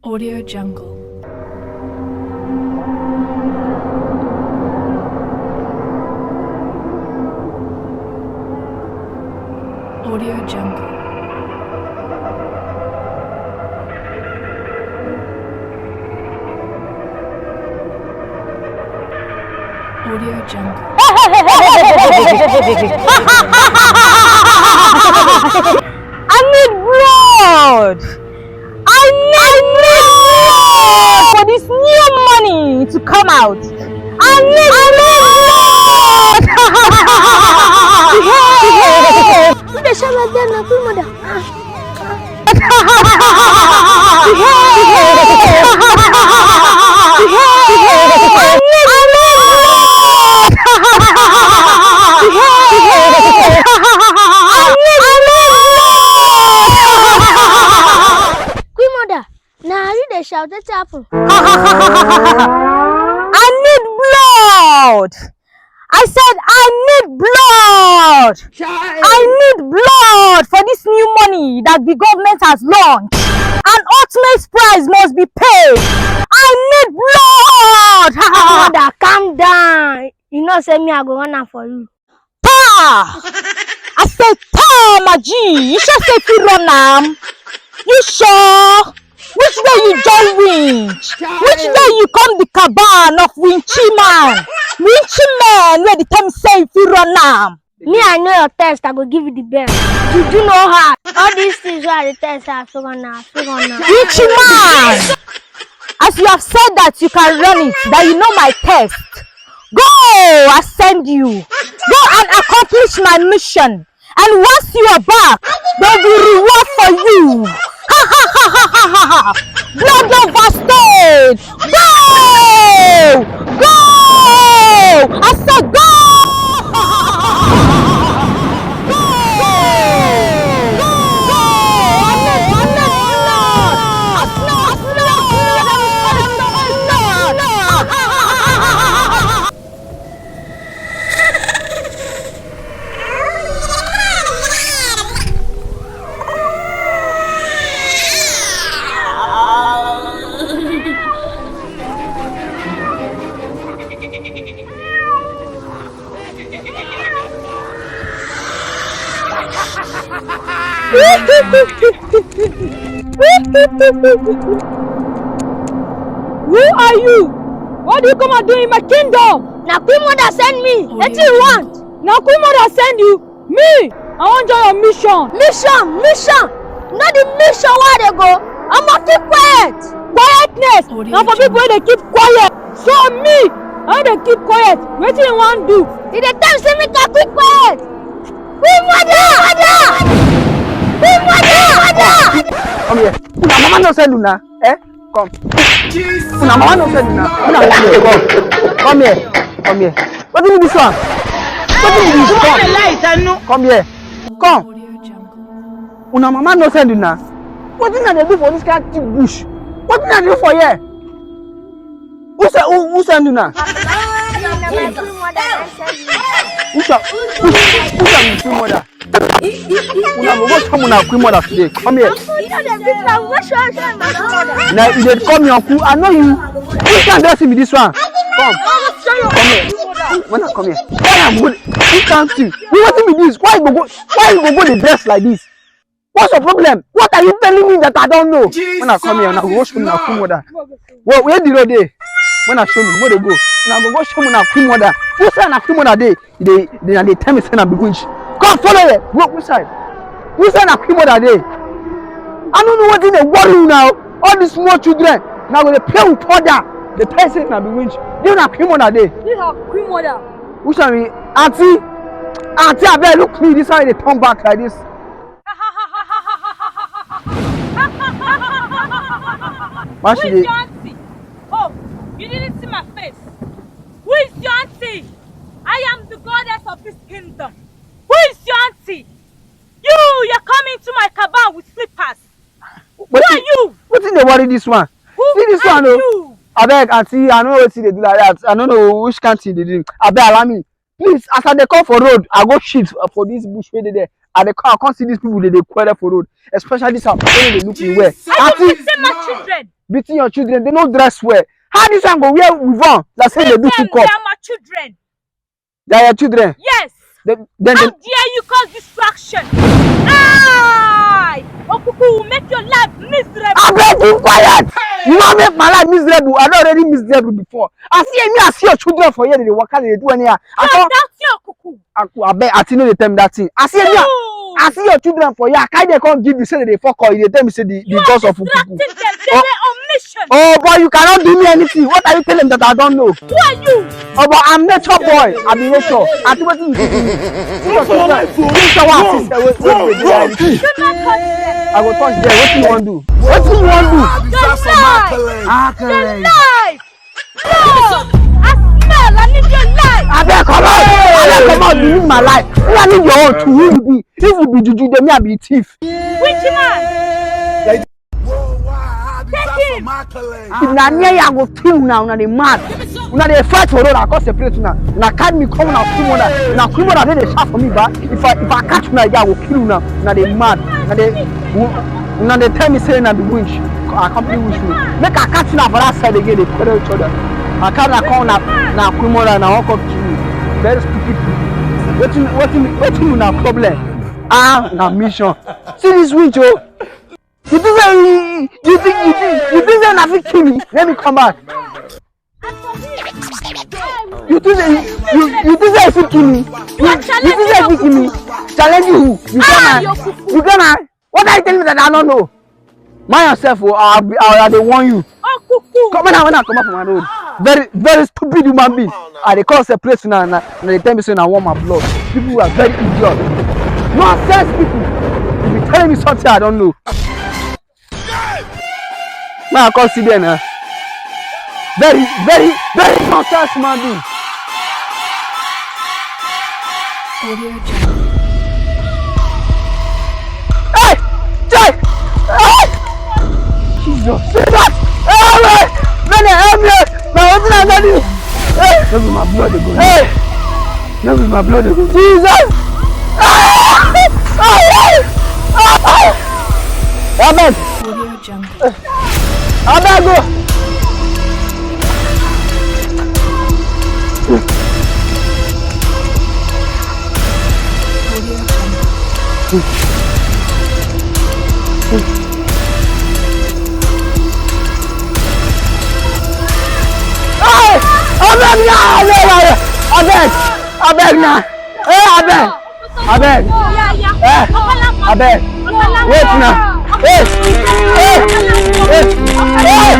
Audio Jungle. Audio Jungle. Audio Jungle. I need blood! I need blood for this new money to come out. I need blood! What the shall I do now, mother? Now you the shout at apple. I need blood. I said I need blood. I need blood for this new money that the government has launched. An ultimate price must be paid. I need blood. Mother, calm down. You know, say me I go run out for you. Pa! I said pa, my G. You should say you run now. You sure? Which day you join winch? Which day you come the cabin of Winchy man? Winchy man where the time say if you run now. Me, I know your test, I go give you the best. Did you know how? All these things where the test I figure now. Winchy man! As you have said that you can run it, that you know my test. Go, I send you. Go and accomplish my mission. And once you are back, there will be reward for you. Ha ha ha ha ha ha ha! Blood over stage! Go! Go! I said go! Go! Go! Who are you? What do you come and do in my kingdom? Now, Queen Mother send me. What do you want? Now Queen Mother send you? Me? I want your mission. Mission. Not the mission where they go. I'm gonna keep quiet. Quietness. Now for people they keep quiet. So me, I they keep quiet. What do you want to do? It's the time say me can keep quiet. Queen Mother! Queen Mother! Come here. Una mama no send you now. Come. Una mama no send you now. Come here. Come here. What do you do this one? What do you do this one? Come here. Come. Una mama no send you now. What do you do for this kind of bush? What do you do for here? Who send you now? Who send Queen Mother? Una go come una Queen Mother today. Come here. Now you dey come your fool. I know you. Who can dress me this one? Come. Come here. Wanna come here. Why am good? Who can't see? Who want me this? Why you go the dress like this? What's your problem? What are you telling me that I don't know? When I come here, I go wash me na Queen Mother. Where the road dey? When I show me where they go, now go wash me na Queen Mother. Who say na Queen Mother dey? They tell me say na be winch. Come follow here. Go which side? Who say na Queen Mother dey? I don't know what they worry you now. All these small children now go they play with powder. They tell say na be winch. They na Queen Mother dey. This is Queen Mother. Which one be auntie? Auntie, I better look me this way. They turn back like this. Who is your auntie? Oh, you didn't see my face. Who is your auntie? I am the goddess of this kingdom. Who is your auntie? You're coming to my cabin with slippers. Who are you? What did they worry this one? Who see this are one, you? I beg, auntie, I know what they do like that. I don't know which country they do. I beg, allow me. Please, as I dey come for road, I go shit for this bush where they there. At the car, I can't see these people, they quarrel for road. Especially this one, they look me well. Are you beating my children? Beating your children, they don't dress well. How this one go wear with on? That's say they do too They are my children. They are your children? Yes. Then How dare you cause distraction? Aye! Okuku will make your life miserable. I beg you, quiet! Hey. You don't make my life miserable. I already miserable before. I see your children for here, they work out, they do anyhow. That's your Okuku. I beg, I think they tell me that thing. I see your children for here. Can't they come give you say they fuck or they tell me say the gods of Okuku. They were on mission. Oh boy, you cannot do me anything. What are you telling them that I don't know? Who are you? Oh, but I'm nature boy. I'm in nature. I think what you do. I will touch them. What do you want to do? What do you want to do? Your life. No. I smell. I need your life. I beg, come on. I beg, come on. You need my life. I need your own too. Who you be? If you be juju, then me I be thief. Which man? Like, take him. if na near you, I go kill now. Now they mad. Now they fight for road. I can't separate now. Now can't me come now. Now criminal. Now they shout for me, but if I catch now, I will kill now. Now they mad. Now they tell me saying I be winch. I can't be winch me. Make I catch now for that side again. They quarrel each other. I can't call now criminal. Now I won't kill you. Very stupid people. What you now problem? Now mission. See this winch, oh. You think that nothing kill me? Let me come back. You think that if you kill me? You think that if you kill me? Challenge you. You gonna? What are you telling me that I don't know? Mind yourself, or I'll they warn you. Come on, when I come up from my road. Very, very stupid human being. They call separate now, and they tell me saying I want my blood. People are very idiot. Nonsense people. You be telling me something I don't know. Man, I can't see them now. Very, very, very nonsense human being. Hey! Jay! Hey! Jesus! Say that! Hey! Man, help me! Now, what did I do? Hey! Never my blood to go. Hey! Never my blood to go. Jesus! Hey! Amen! Amen, go! Hey! I beg now! Hey, I beg! Wait now! Hey!